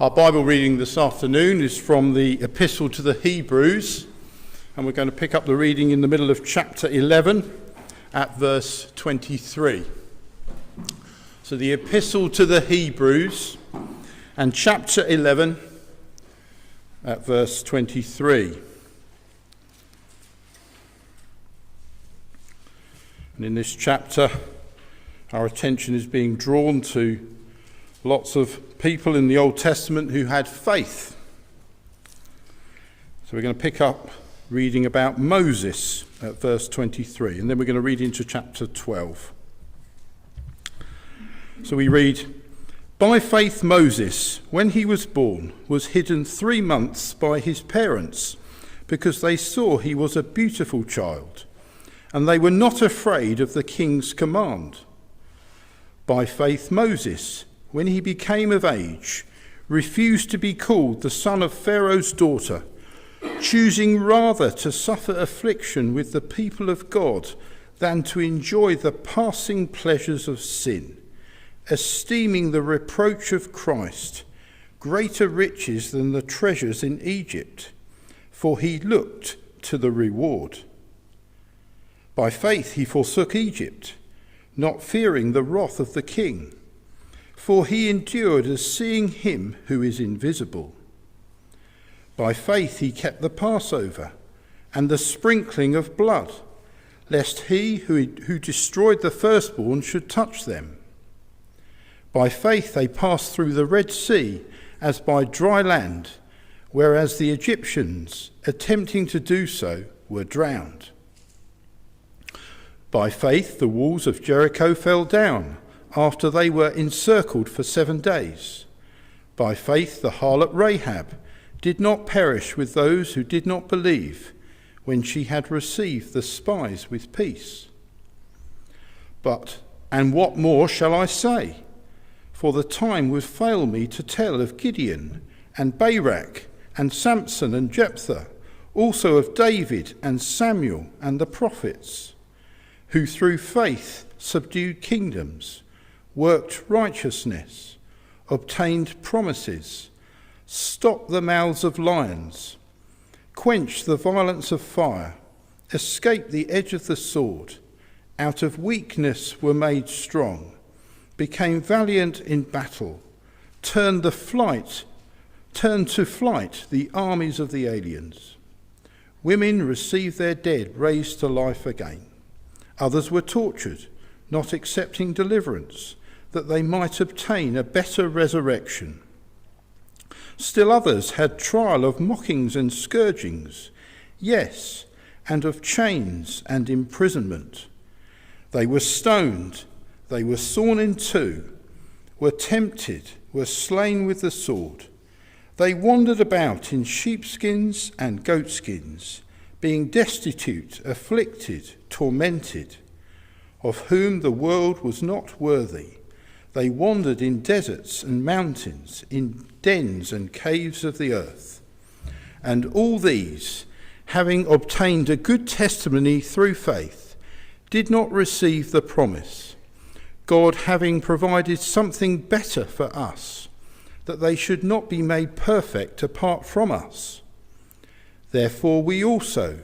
Our Bible reading this afternoon is from the Epistle to the Hebrews, and we're going to pick up the reading in the middle of chapter 11 at verse 23. So the Epistle to the Hebrews and chapter 11 at verse 23. And in this chapter, our attention is being drawn to lots of people in the Old Testament who had faith. So we're going to pick up reading about Moses at verse 23, and then we're going to read into chapter 12. So we read, "By faith Moses, when he was born, was hidden 3 months by his parents, because they saw he was a beautiful child, and they were not afraid of the king's command. By faith Moses, when he became of age, refused to be called the son of Pharaoh's daughter, choosing rather to suffer affliction with the people of God than to enjoy the passing pleasures of sin, esteeming the reproach of Christ greater riches than the treasures in Egypt, for he looked to the reward. By faith he forsook Egypt, not fearing the wrath of the king, for he endured as seeing him who is invisible. By faith he kept the Passover and the sprinkling of blood, lest he who destroyed the firstborn should touch them. By faith they passed through the Red Sea as by dry land, whereas the Egyptians, attempting to do so, were drowned. By faith the walls of Jericho fell down after they were encircled for 7 days. By faith the harlot Rahab did not perish with those who did not believe, when she had received the spies with peace. And what more shall I say? For the time would fail me to tell of Gideon and Barak and Samson and Jephthah, also of David and Samuel and the prophets, who through faith subdued kingdoms, worked righteousness, obtained promises, stopped the mouths of lions, quenched the violence of fire, escaped the edge of the sword, out of weakness were made strong, became valiant in battle, turned to flight the armies of the aliens. Women received their dead raised to life again. Others were tortured, not accepting deliverance, that they might obtain a better resurrection. Still others had trial of mockings and scourgings, yes, and of chains and imprisonment. They were stoned, they were sawn in two, were tempted, were slain with the sword. They wandered about in sheepskins and goatskins, being destitute, afflicted, tormented, of whom the world was not worthy. They wandered in deserts and mountains, in dens and caves of the earth. And all these, having obtained a good testimony through faith, did not receive the promise, God having provided something better for us, that they should not be made perfect apart from us. Therefore we also,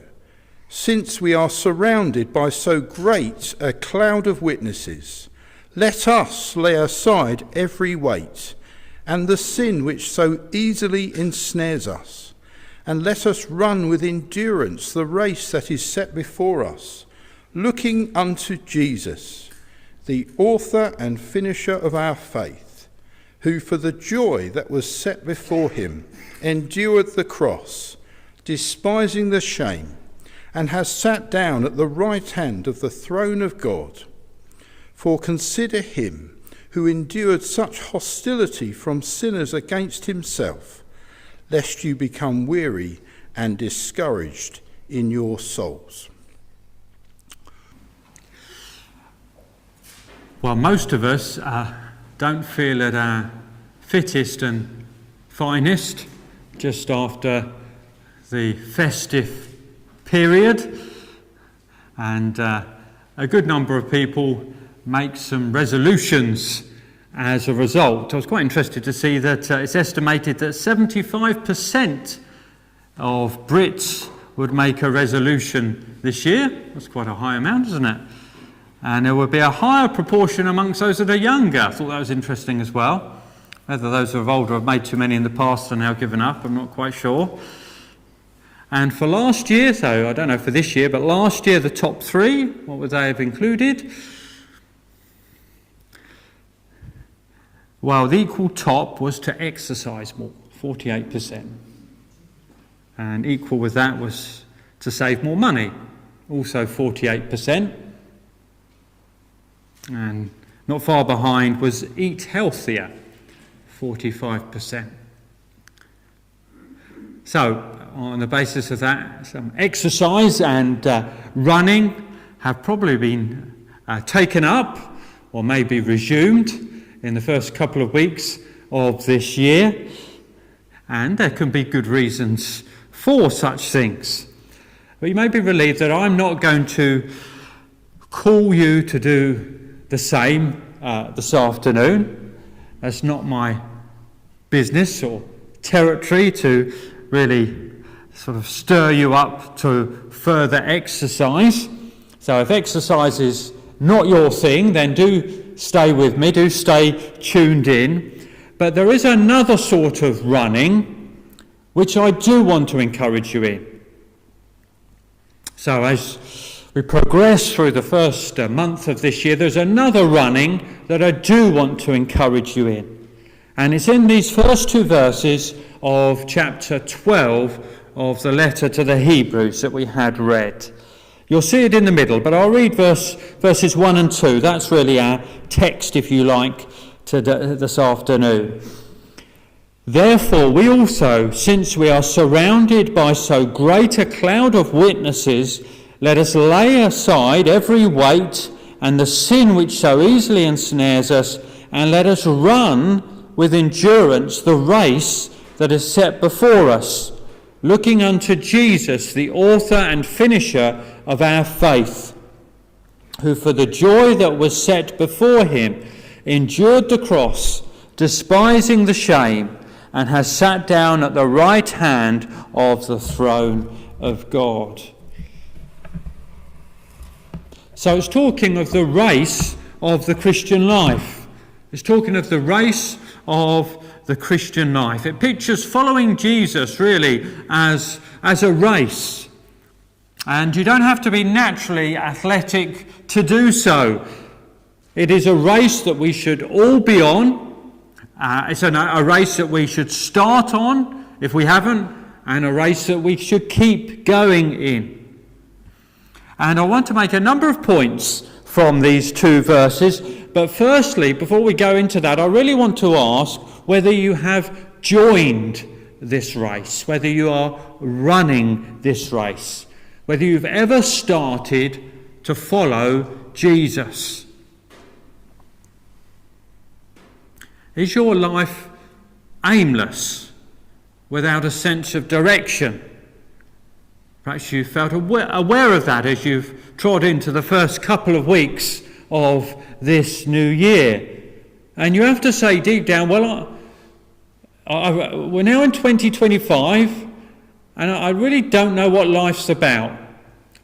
since we are surrounded by so great a cloud of witnesses, let us lay aside every weight and the sin which so easily ensnares us, and let us run with endurance the race that is set before us, looking unto Jesus, the author and finisher of our faith, who for the joy that was set before him endured the cross, despising the shame, and has sat down at the right hand of the throne of God. For consider him who endured such hostility from sinners against himself, lest you become weary and discouraged in your souls." Well, most of us don't feel at our fittest and finest just after the festive period, and a good number of people make some resolutions as a result. I was quite interested to see that it's estimated that 75% of Brits would make a resolution this year. That's quite a high amount, isn't it? And there would be a higher proportion amongst those that are younger. I thought that was interesting as well. Whether those who are older have made too many in the past and now given up, I'm not quite sure. And for last year, so I don't know for this year, but last year the top three, what would they have included? Well, the equal top was to exercise more, 48%. And equal with that was to save more money, also 48%. And not far behind was eat healthier, 45%. So, on the basis of that, some exercise and running have probably been taken up or maybe resumed in the first couple of weeks of this year. And there can be good reasons for such things. But you may be relieved that I'm not going to call you to do the same this afternoon. That's not my business or territory to really sort of stir you up to further exercise. So if exercise is not your thing, then do stay with me, do stay tuned in. But there is another sort of running which I do want to encourage you in. So as we progress through the first month of this year, there's another running that I do want to encourage you in. And it's in these first two verses of chapter 12 of the letter to the Hebrews that we had read. You'll see it in the middle, but I'll read verses 1 and 2. That's really our text, if you like, this afternoon. Therefore, we also, since we are surrounded by so great a cloud of witnesses, let us lay aside every weight and the sin which so easily ensnares us, and let us run with endurance the race that is set before us, looking unto Jesus, the author and finisher of our faith, who for the joy that was set before him endured the cross, despising the shame, and has sat down at the right hand of the throne of God. So it's talking of the race of the Christian life. It's talking of the race of the Christian life. It pictures following Jesus really as a race. And you don't have to be naturally athletic to do so. It is a race that we should all be on. It's a race that we should start on if we haven't, and a race that we should keep going in. And I want to make a number of points from these two verses. But firstly, before we go into that, I really want to ask whether you have joined this race, whether you are running this race, whether you've ever started to follow Jesus. Is your life aimless, without a sense of direction? Perhaps you felt aware of that as you've trod into the first couple of weeks of this new year. And you have to say deep down, well, we're now in 2025, and I really don't know what life's about.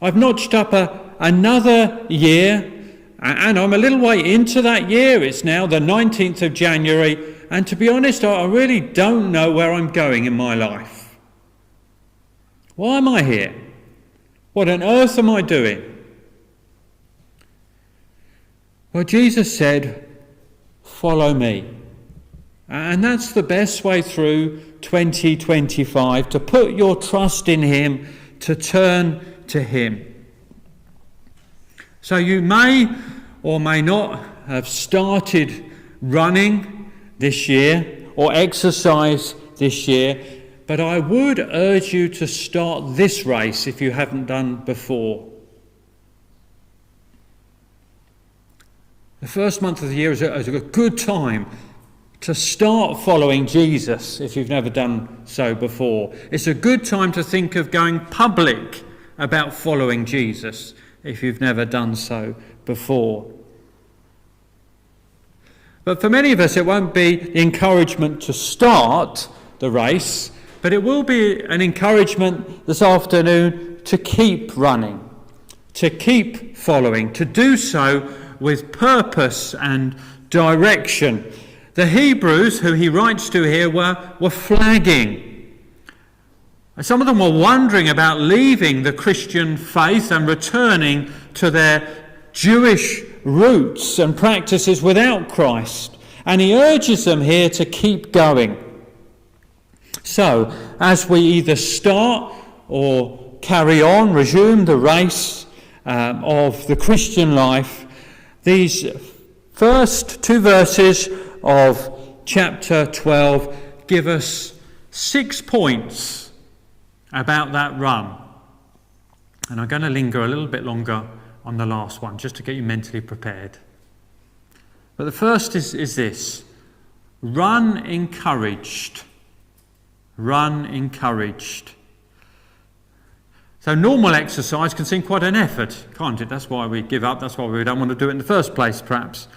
I've notched up another year, and I'm a little way into that year. It's now the 19th of January, and to be honest, I really don't know where I'm going in my life. Why am I here? What on earth am I doing? Well, Jesus said, follow me. And that's the best way through 2025, to put your trust in him, to turn to him. So you may or may not have started running this year or exercise this year, but I would urge you to start this race if you haven't done before. The first month of the year is a good time to start following Jesus if you've never done so before. It's a good time to think of going public about following Jesus if you've never done so before. But for many of us, it won't be encouragement to start the race, but it will be an encouragement this afternoon to keep running, to keep following, to do so with purpose and direction. The Hebrews, who he writes to here, were flagging. Some of them were wondering about leaving the Christian faith and returning to their Jewish roots and practices without Christ. And he urges them here to keep going. So, as we either start or carry on, resume the race of the Christian life, these first 2 verses of chapter 12 give us 6 points about that run. And I'm going to linger a little bit longer on the last one, just to get you mentally prepared. But the first is this: run encouraged. Run encouraged. So normal exercise can seem quite an effort, can't it? That's why we give up. That's why we don't want to do it in the first place, perhaps.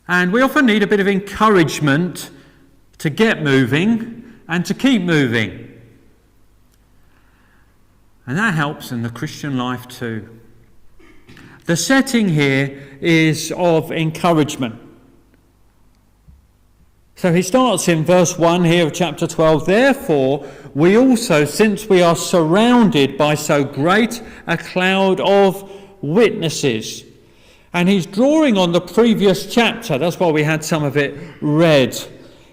And we often need a bit of encouragement to get moving and to keep moving. And that helps in the Christian life too. The setting here is of encouragement. So he starts in verse 1 here of chapter 12. Therefore, we also, since we are surrounded by so great a cloud of witnesses. And he's drawing on the previous chapter. That's why we had some of it read.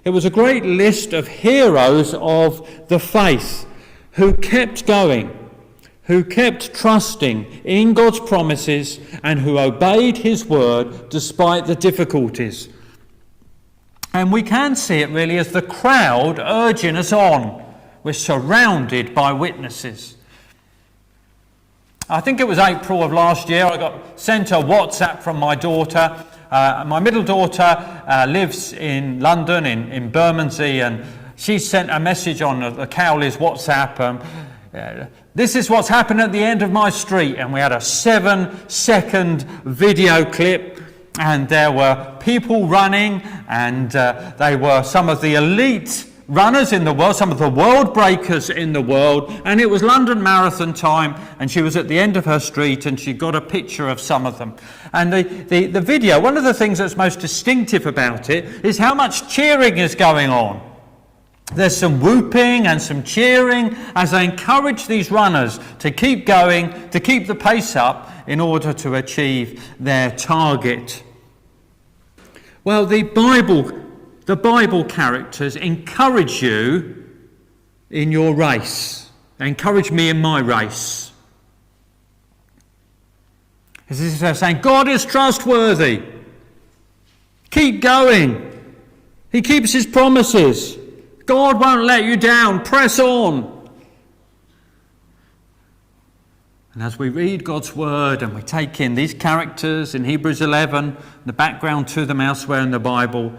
It was a great list of heroes of the faith who kept going, who kept trusting in God's promises, and who obeyed his word despite the difficulties. And we can see it really as the crowd urging us on. We're surrounded by witnesses. I think it was April of last year, I got sent a WhatsApp from my daughter. My middle daughter lives in London, in Bermondsey, and she sent a message on the Cowley's WhatsApp. This is what's happened at the end of my street. And we had a 7-second video clip. And there were people running, and they were some of the elite runners in the world, some of the world breakers in the world. And it was London Marathon time, and she was at the end of her street, and she got a picture of some of them. And the video, one of the things that's most distinctive about it is how much cheering is going on. There's some whooping and some cheering as they encourage these runners to keep going, to keep the pace up in order to achieve their target. Well, the Bible characters encourage you in your race. They encourage me in my race. As if they're saying, God is trustworthy. Keep going. He keeps his promises. God won't let you down. Press on. And as we read God's word and we take in these characters in Hebrews 11, the background to them elsewhere in the Bible,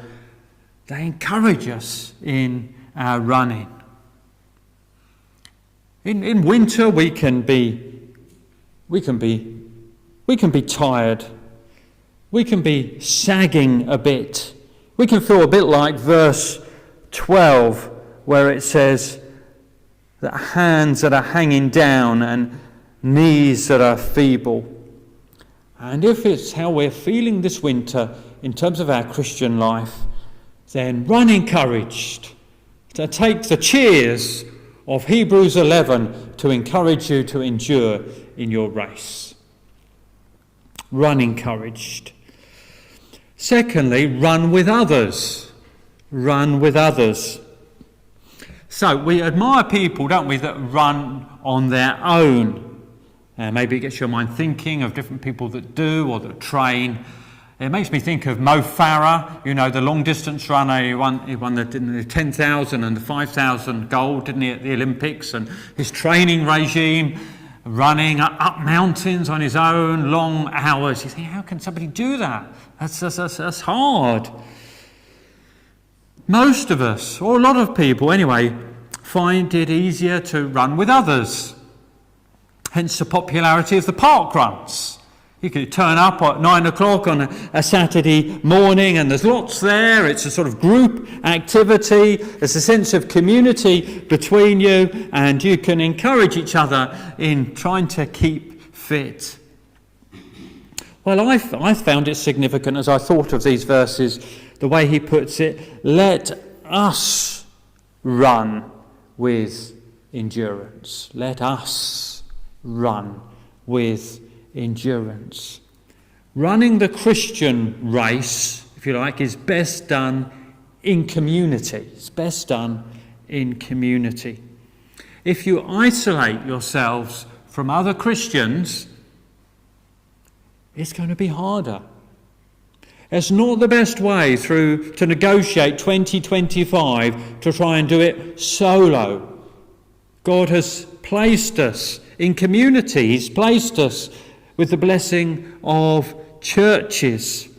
they encourage us in our running. In winter we can be tired. We can be sagging a bit. We can feel a bit like verse 12, where it says that hands that are hanging down and knees that are feeble. And if it's how we're feeling this winter in terms of our Christian life, then run encouraged. To take the cheers of Hebrews 11 to encourage you to endure in your race. Run encouraged. Secondly, run with others. Run with others. So we admire people, don't we, that run on their own. Maybe it gets your mind thinking of different people that do or that train. It makes me think of Mo Farah, the long-distance runner. He won the 10,000 and the 5,000 gold, didn't he, at the Olympics? And his training regime, running up mountains on his own, long hours. You think, how can somebody do that? That's hard. Most of us, or a lot of people anyway, find it easier to run with others. Hence the popularity of the park runs. You could turn up at 9 o'clock on a Saturday morning and there's lots there. It's a sort of group activity. There's a sense of community between you and you can encourage each other in trying to keep fit. Well, I found it significant as I thought of these verses, the way he puts it, let us run with endurance. Let us run with endurance. Running the Christian race, if you like, is best done in community. It's best done in community. If you isolate yourselves from other Christians, it's going to be harder. It's not the best way to negotiate 2025 to try and do it solo. God has placed us in community. He's placed us with the blessing of churches.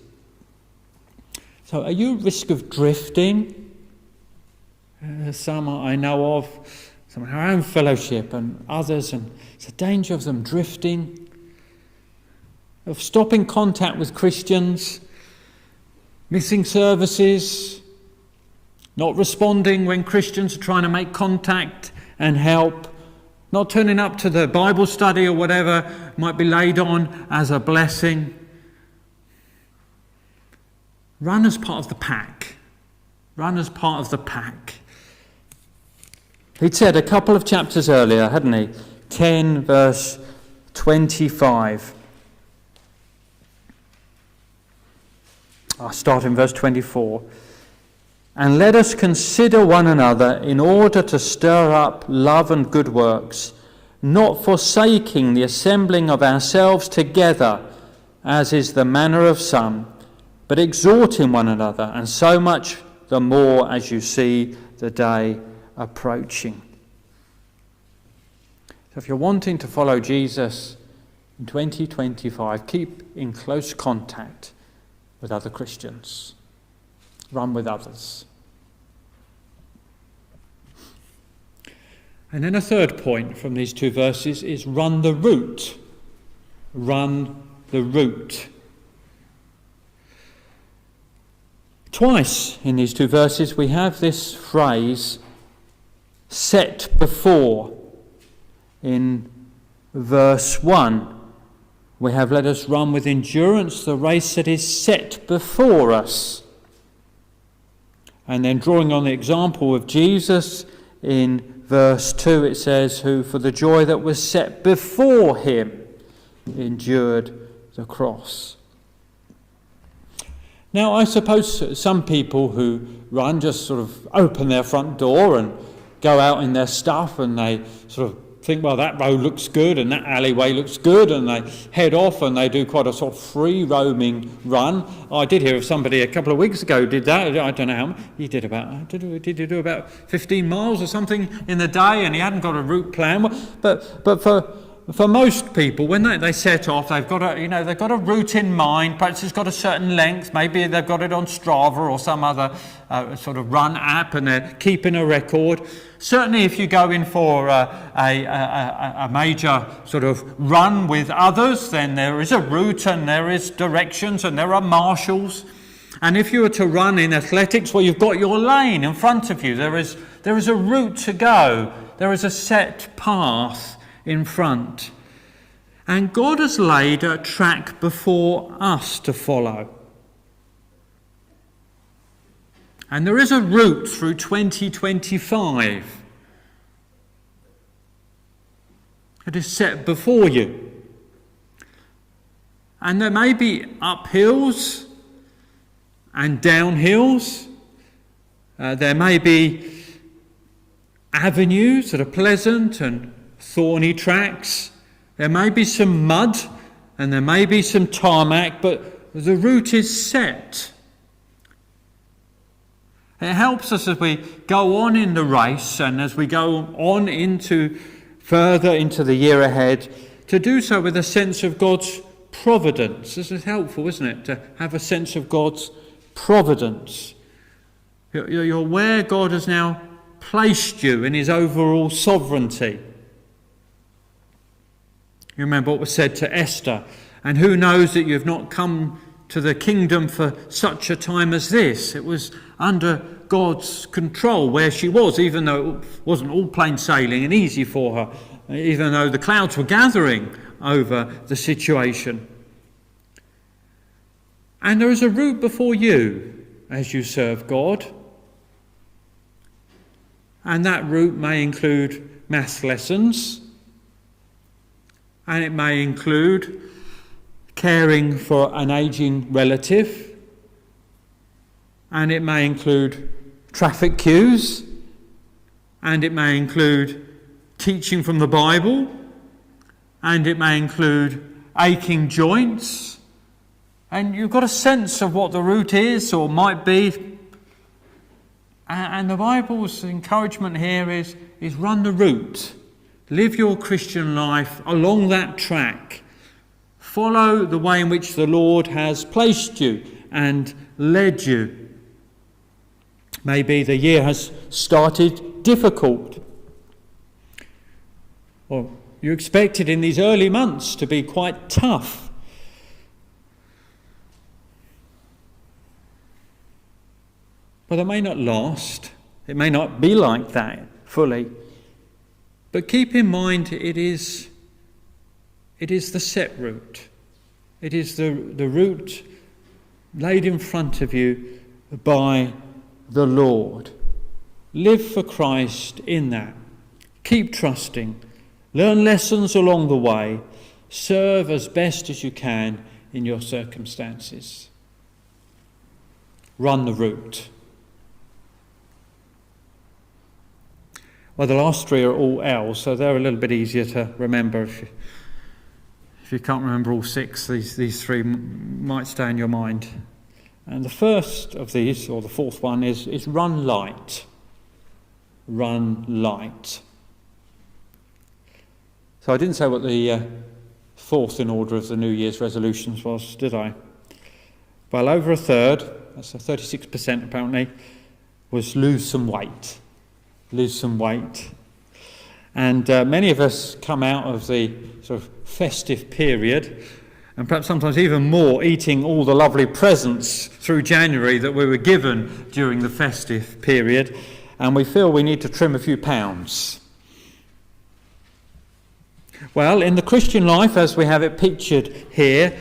So are you at risk of drifting? Some I know of, some in our own fellowship and others, and it's a danger of them drifting, of stopping contact with Christians, missing services, not responding when Christians are trying to make contact and help, not turning up to the Bible study or whatever might be laid on as a blessing. Run as part of the pack. Run as part of the pack. He'd said a couple of chapters earlier, hadn't he? 10 verse 25. I'll start in verse 24. And let us consider one another in order to stir up love and good works, not forsaking the assembling of ourselves together, as is the manner of some, but exhorting one another, and so much the more as you see the day approaching. So if you're wanting to follow Jesus in 2025, keep in close contact with other Christians. Run with others. And then a third point from these two verses is run the route. Run the route. Twice in these two verses we have this phrase, set before. In verse 1, we have, let us run with endurance the race that is set before us. And then drawing on the example of Jesus, in verse 2 it says, who for the joy that was set before him endured the cross. Now I suppose some people who run just sort of open their front door and go out in their stuff and they sort of think, well, that road looks good and that alleyway looks good, and they head off and they do quite a sort of free roaming run. I did hear of somebody a couple of weeks ago who did that. I don't know how he did he do about 15 miles or something in the day, and he hadn't got a route plan. But for most people, when they set off, they've got a route in mind. Perhaps it's got a certain length. Maybe they've got it on Strava or some other sort of run app, and they're keeping a record. Certainly, if you go in for a major sort of run with others, then there is a route and there is directions and there are marshals. And if you were to run in athletics, well, you've got your lane in front of you. There is a route to go. There is a set path in front. And God has laid a track before us to follow. And there is a route through 2025. It is set before you. And there may be uphills and downhills. There may be avenues that are pleasant and thorny tracks. There may be some mud and there may be some tarmac, but the route is set. It helps us as we go on in the race and as we go on further into the year ahead, to do so with a sense of God's providence. This is helpful, isn't it? To have a sense of God's providence. You're where God has now placed you in his overall sovereignty. You remember what was said to Esther And who knows that you've not come to the kingdom for such a time as this? It was under God's control where she was, even though it wasn't all plain sailing and easy for her, even though the clouds were gathering over the situation. And there is a route before you as you serve God. And that route may include maths lessons, and it may include caring for an aging relative, and it may include traffic queues, and it may include teaching from the Bible, and it may include aching joints. And you've got a sense of what the route is or might be. And the Bible's encouragement here is run the route. Live your Christian life along that track. Follow the way in which the Lord has placed you and led you. Maybe the year has started difficult. Or you expected in these early months to be quite tough. But it may not last. It may not be like that fully. But keep in mind it is the set route. It is the route laid in front of you by the Lord. Live for Christ in that. Keep trusting. Learn lessons along the way. Serve as best as you can in your circumstances. Run the route. Well, the last three are all L's, so they're a little bit easier to remember. If you can't remember all six, these three might stay in your mind. And the first of these, or the fourth one, is run light. Run light. So I didn't say what the fourth in order of the New Year's resolutions was, did I? Well, over a third, that's 36% apparently, was lose some weight. Lose some weight. And many of us come out of the sort of festive period, and perhaps sometimes even more, eating all the lovely presents through January that we were given during the festive period, and we feel we need to trim a few pounds. Well, in the Christian life, as we have it pictured here,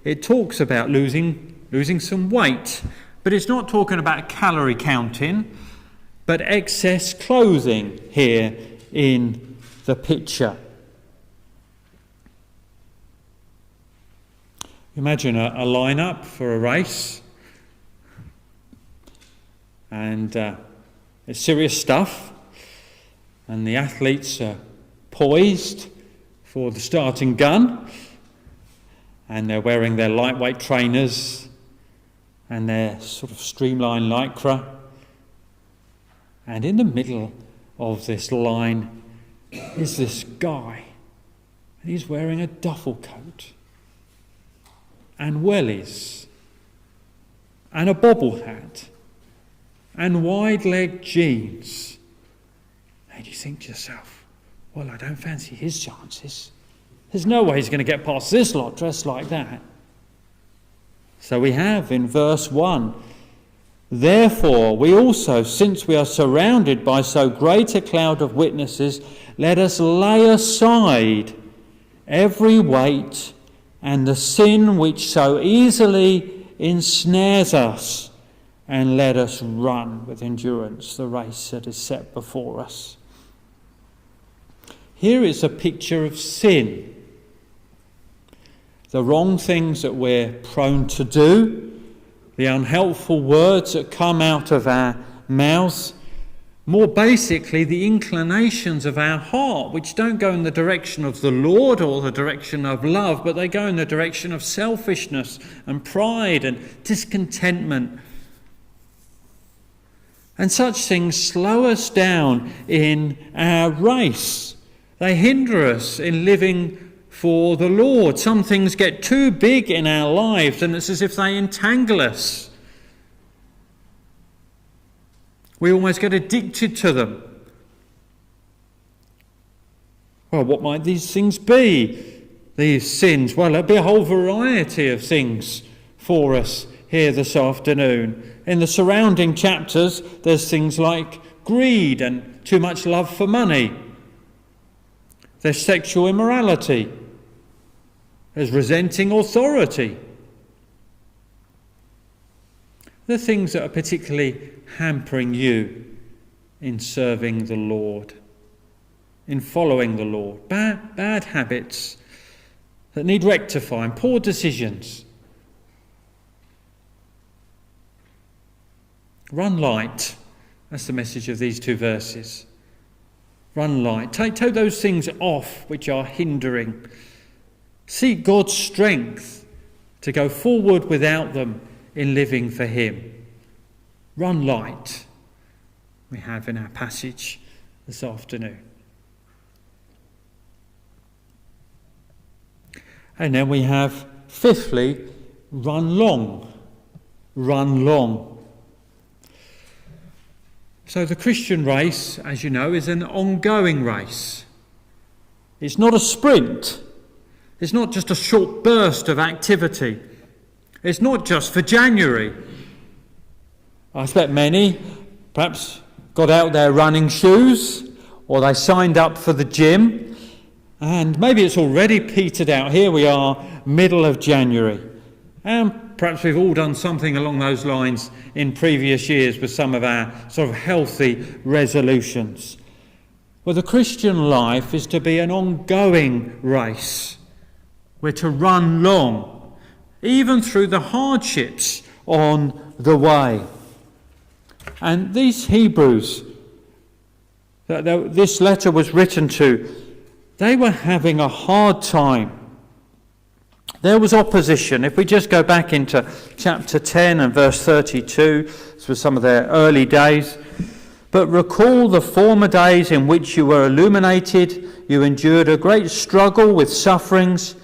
it talks about losing some weight, but it's not talking about calorie counting, but excess clothing here in the picture. Imagine a lineup for a race, and it's serious stuff, and the athletes are poised for the starting gun, and they're wearing their lightweight trainers and their sort of streamlined lycra. And in the middle of this line is this guy. And he's wearing a duffel coat and wellies and a bobble hat and wide-legged jeans. And you think to yourself, well, I don't fancy his chances. There's no way he's going to get past this lot dressed like that. So we have in verse 1, therefore, we also, since we are surrounded by so great a cloud of witnesses, let us lay aside every weight and the sin which so easily ensnares us, and let us run with endurance the race that is set before us. Here is a picture of sin. The wrong things that we're prone to do, the unhelpful words that come out of our mouths, more basically the inclinations of our heart, which don't go in the direction of the Lord or the direction of love, but they go in the direction of selfishness and pride and discontentment. And such things slow us down in our race. They hinder us in living for the Lord. Some things get too big in our lives, and it's as if they entangle us. We almost get addicted to them. Well, what might these things be? these sins? Well, there'll be a whole variety of things for us here this afternoon. In the surrounding chapters, there's things like greed and too much love for money. There's sexual immorality. There's resenting authority. The things that are particularly hampering you in serving the Lord, in following the Lord. Bad habits that need rectifying, poor decisions. Run light. That's the message of these two verses. Run light. Take those things off which are hindering. Seek God's strength to go forward without them in living for him. Run light, we have in our passage this afternoon. And then we have, fifthly, run long. Run long. So the Christian race, as you know, is an ongoing race. It's not a sprint. It's not just a short burst of activity. It's not just for January. I expect many perhaps got out their running shoes or they signed up for the gym, and maybe it's already petered out. Here we are, middle of January. And perhaps we've all done something along those lines in previous years with some of our sort of healthy resolutions. Well, the Christian life is to be an ongoing race. We're to run long, even through the hardships on the way. And these Hebrews that this letter was written to, they were having a hard time. There was opposition. If we just go back into chapter 10 and verse 32, this was some of their early days. But recall the former days in which you were illuminated. You endured a great struggle with sufferings,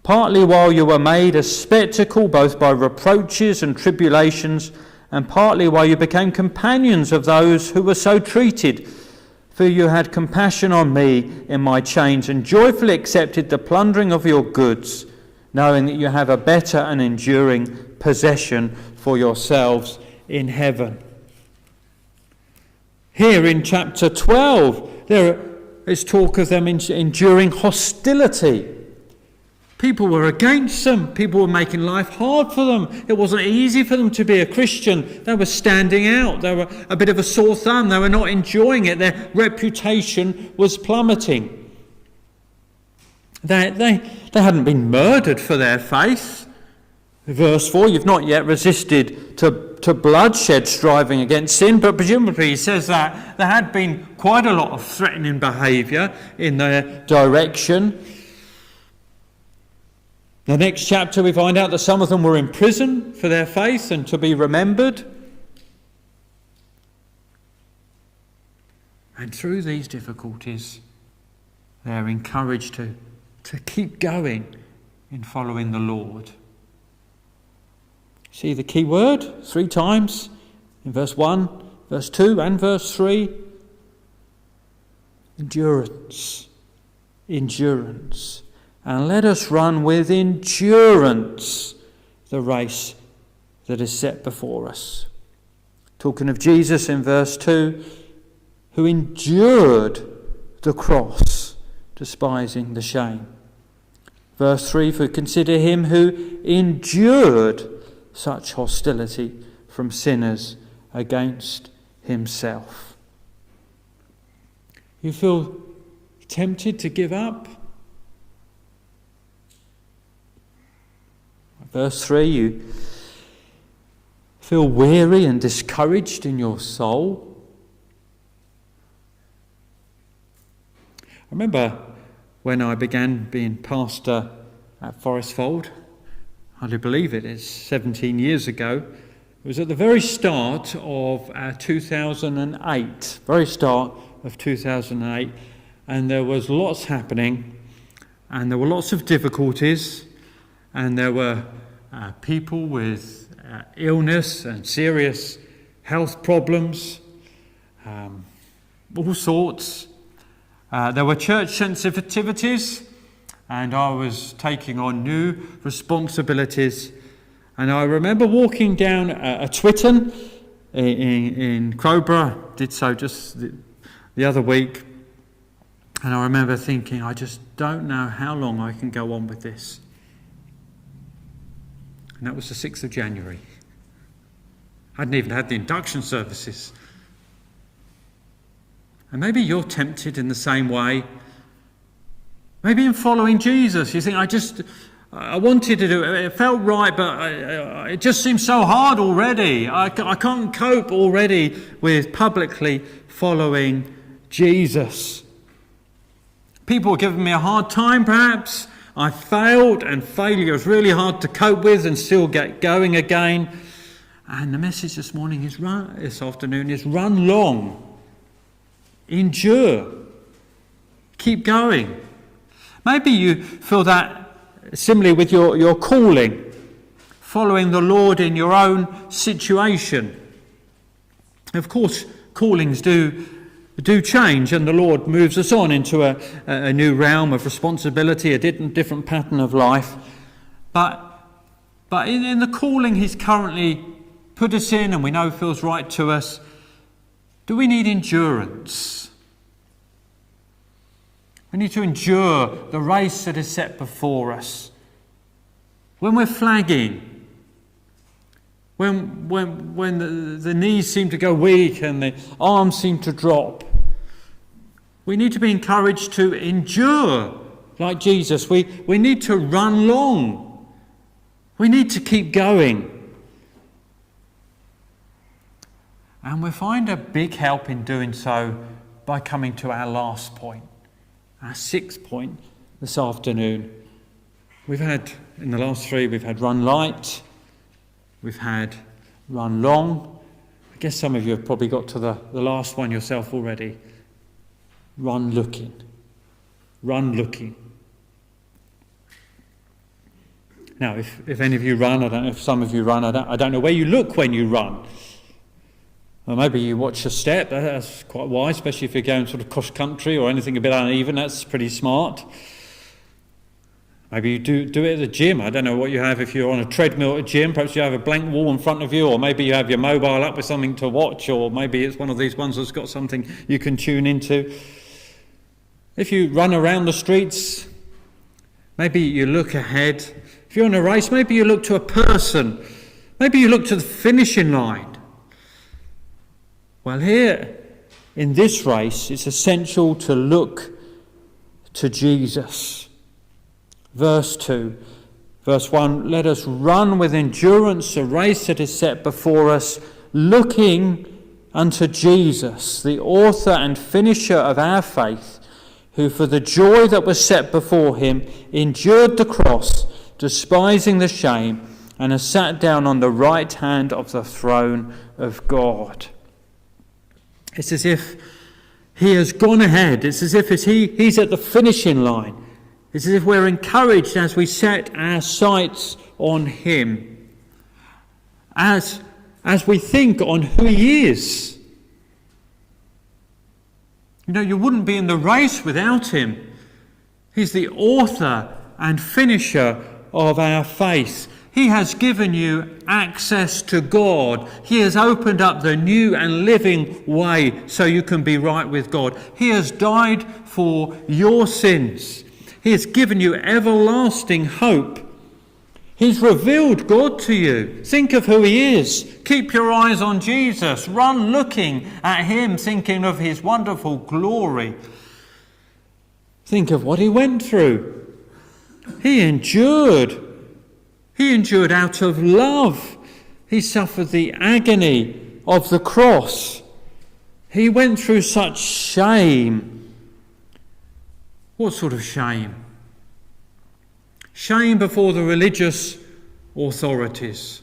partly while you were made a spectacle both by reproaches and tribulations, and partly while you became companions of those who were so treated. For you had compassion on me in my chains, and joyfully accepted the plundering of your goods, knowing that you have a better and enduring possession for yourselves in heaven. Here in chapter 12, there is talk of them enduring hostility. People were against them. People were making life hard for them. It wasn't easy for them to be a Christian. They were standing out. They were a bit of a sore thumb. They were not enjoying it. Their reputation was plummeting. They hadn't been murdered for their faith. Verse 4, you've not yet resisted to bloodshed, striving against sin, but presumably he says that there had been quite a lot of threatening behaviour in their direction. The next chapter we find out that some of them were in prison for their faith and to be remembered. And through these difficulties, they're encouraged to keep going in following the Lord. See the key word 3 times in verse 1, verse 2 and verse 3. Endurance. Endurance. And let us run with endurance the race that is set before us. Talking of Jesus in verse 2, who endured the cross, despising the shame. Verse 3, for consider him who endured such hostility from sinners against himself. You feel tempted to give up? Verse 3, you feel weary and discouraged in your soul. I remember when I began being pastor at Forest Fold, hardly believe it, it's 17 years ago. It was at the very start of 2008, very start of 2008, and there was lots happening, and there were lots of difficulties, and there were people with illness and serious health problems, all sorts. There were church sensitivities, and I was taking on new responsibilities. And I remember walking down a Twitton in Crowborough, did so just the other week, and I remember thinking, I just don't know how long I can go on with this. And that was the 6th of January. I hadn't even had the induction services. And maybe you're tempted in the same way. Maybe in following Jesus, you think, I wanted to do it. It felt right, but it just seems so hard already. I can't cope already with publicly following Jesus. People are giving me a hard time, perhaps. I failed, and failure is really hard to cope with and still get going again. And the message this afternoon is run long, endure, keep going. Maybe you feel that similarly with your calling, following the Lord in your own situation. Of course, callings do change, and the Lord moves us on into a new realm of responsibility, a different pattern of life. But in the calling He's currently put us in, and we know feels right to us, do we need endurance? We need to endure the race that is set before us. When we're flagging, when the knees seem to go weak and the arms seem to drop, we need to be encouraged to endure like Jesus. We need to run long. We need to keep going. And we find a big help in doing so by coming to our last point, our 6th point this afternoon. We've had, in the last 3, we've had run light, we've had run long. I guess some of you have probably got to the last one yourself already. Run looking. Run looking. Now, if any of you run, I don't know if some of you run, I don't know where you look when you run. Or maybe you watch your step. That's quite wise, especially if you're going sort of cross country or anything a bit uneven. That's pretty smart. Maybe you do it at the gym. I don't know what you have if you're on a treadmill at a gym. Perhaps you have a blank wall in front of you, or maybe you have your mobile up with something to watch, or maybe it's one of these ones that's got something you can tune into. If you run around the streets, maybe you look ahead. If you're in a race, maybe you look to a person. Maybe you look to the finishing line. Well, here in this race, it's essential to look to Jesus. Verse 2, verse 1, let us run with endurance the race that is set before us, looking unto Jesus, the author and finisher of our faith, who for the joy that was set before him endured the cross, despising the shame, and has sat down on the right hand of the throne of God. It's as if he has gone ahead. It's as if he's at the finishing line. It's as if we're encouraged as we set our sights on him. As we think on who he is. You know, you wouldn't be in the race without him. He's the author and finisher of our faith. He has given you access to God. He has opened up the new and living way so you can be right with God. He has died for your sins. He has given you everlasting hope. He's revealed God to you. Think of who he is. Keep your eyes on Jesus. Run looking at him, thinking of his wonderful glory. Think of what he went through. He endured. He endured out of love. He suffered the agony of the cross. He went through such shame. What sort of shame? Shame before the religious authorities.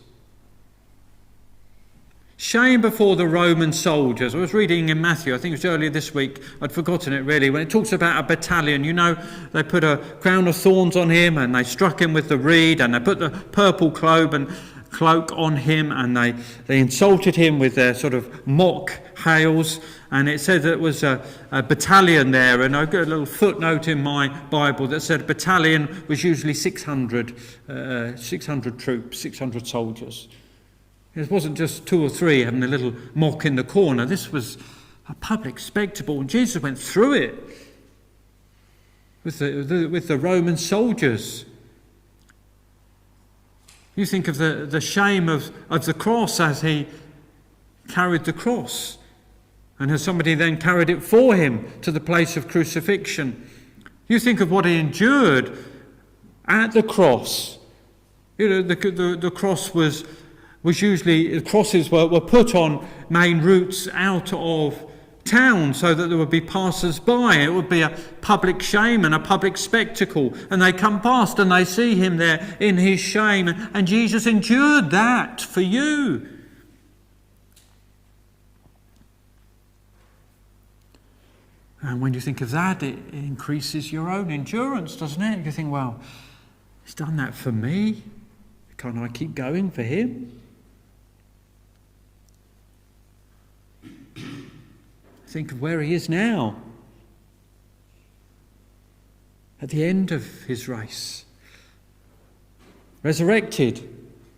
Shame before the Roman soldiers. I was reading in Matthew, I think it was earlier this week, I'd forgotten it really, when it talks about a battalion. You know, they put a crown of thorns on him and they struck him with the reed and they put the purple cloak and cloak on him, and they insulted him with their sort of mock hails. And it said that it was a battalion there, and I've got a little footnote in my Bible that said a battalion was usually 600 troops, 600 soldiers. It wasn't just 2 or 3 having a little mock in the corner. This was a public spectacle, and Jesus went through it with the Roman soldiers. You think of the shame of the cross as he carried the cross, and as somebody then carried it for him to the place of crucifixion. You think of what he endured at the cross. You know, the cross was usually, crosses were put on main routes out of town so that there would be passers-by. It would be a public shame and a public spectacle. And they come past and they see him there in his shame. And Jesus endured that for you. And when you think of that, it increases your own endurance, doesn't it? You think, well, he's done that for me. Can't I keep going for him? Think of where he is now, at the end of his race. Resurrected,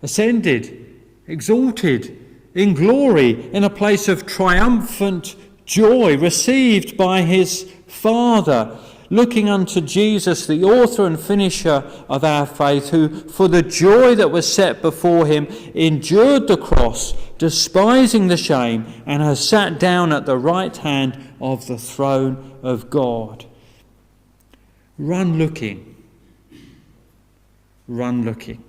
ascended, exalted, in glory, in a place of triumphant joy, received by his Father, looking unto Jesus, the author and finisher of our faith, who for the joy that was set before him endured the cross, despising the shame, and has sat down at the right hand of the throne of God. Run looking. Run looking.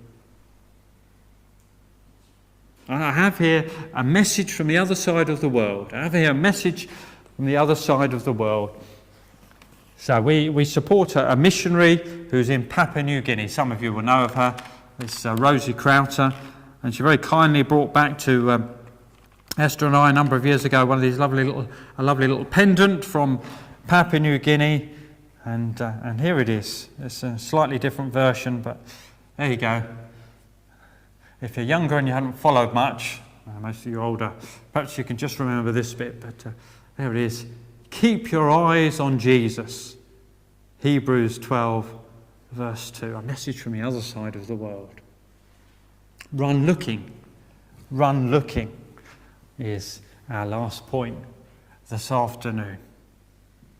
I have here a message from the other side of the world. I have here a message from the other side of the world. So we support a missionary who's in Papua New Guinea. Some of you will know of her. It's Rosie Crowther. And she very kindly brought back to Esther and I a number of years ago one of these lovely little pendant from Papua New Guinea. And here it is. It's a slightly different version, but there you go. If you're younger and you haven't followed much, most of you are older, perhaps you can just remember this bit, but there it is. Keep your eyes on Jesus. Hebrews 12, verse 2. A message from the other side of the world. Run looking. Run looking is our last point this afternoon.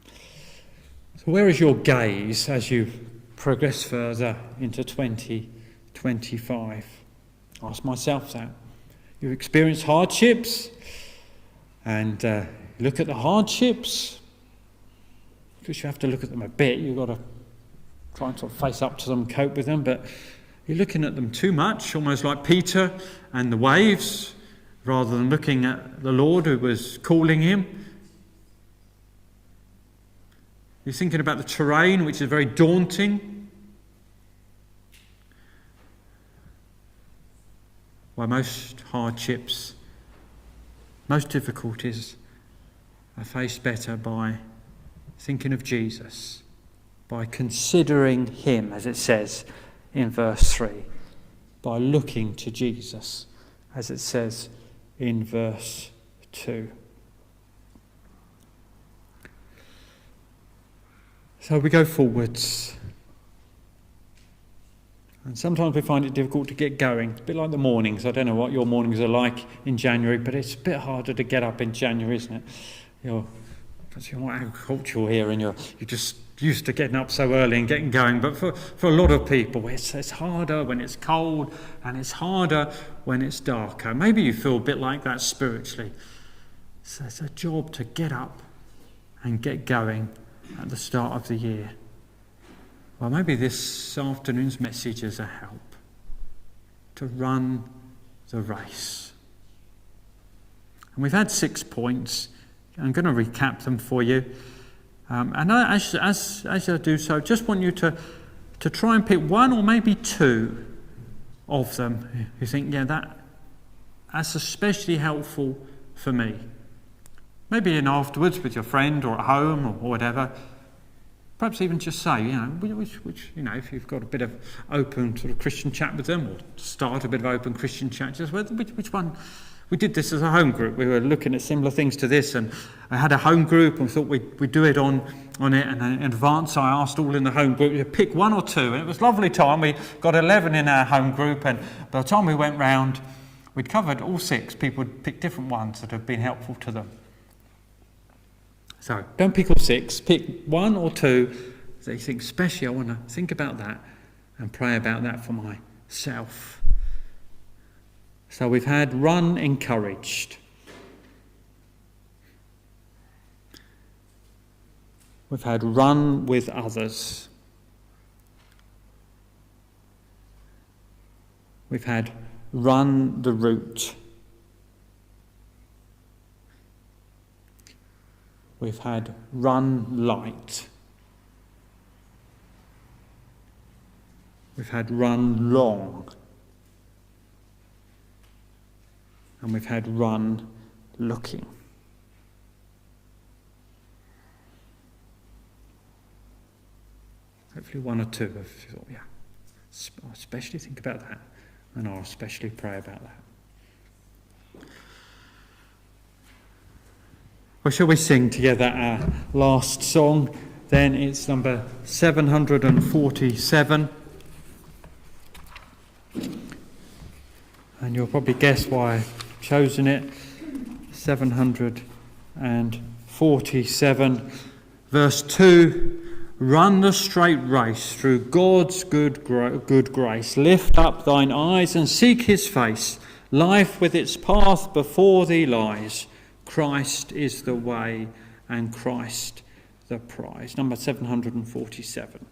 So where is your gaze as you progress further into 2025? Ask myself that. You've experienced hardships, and look at the hardships, because you have to look at them a bit. You've got to try and sort of face up to them, cope with them, but you're looking at them too much, almost like Peter and the waves, rather than looking at the Lord who was calling him. You're thinking about the terrain, which is very daunting. Well, most hardships, most difficulties are faced better by thinking of Jesus, by considering him, as it says in verse 3, by looking to Jesus, as it says in verse 2. So we go forwards. And sometimes we find it difficult to get going. It's a bit like the mornings. I don't know what your mornings are like in January, but it's a bit harder to get up in January, isn't it? You're not agricultural here, and you're just used to getting up so early and getting going. But for a lot of people, it's harder when it's cold, and it's harder when it's darker. Maybe you feel a bit like that spiritually. So it's a job to get up and get going at the start of the year. Well, maybe this afternoon's message is a help to run the race. And we've had 6 points. I'm going to recap them for you. And as I do so, I just want you to try and pick one or maybe two of them. You think, yeah, that's especially helpful for me. Maybe in afterwards with your friend or at home or whatever. Perhaps even just say, which if you've got a bit of open sort of Christian chat with them, or start a bit of open Christian chat, just which one. We did this as a home group. We were looking at similar things to this, and I had a home group, and we thought we'd do it on it. And in advance, I asked all in the home group to pick one or two, and it was a lovely time. We got 11 in our home group, and by the time we went round, we'd covered all 6. People would pick different ones that have been helpful to them. So don't pick all 6. Pick 1 or 2 that you think, especially, I want to think about that and pray about that for myself. So we've had run encouraged. We've had run with others. We've had run the route. We've had run light. We've had run long. And we've had run looking. Hopefully 1 or 2 have thought, I'll especially think about that, and I'll especially pray about that. Well, shall we sing together our last song? Then it's number 747. And you'll probably guess why I've chosen it. 747, verse 2. Run the straight race through God's good grace. Lift up thine eyes and seek his face. Life with its path before thee lies. Christ is the way and Christ the prize. Number 747.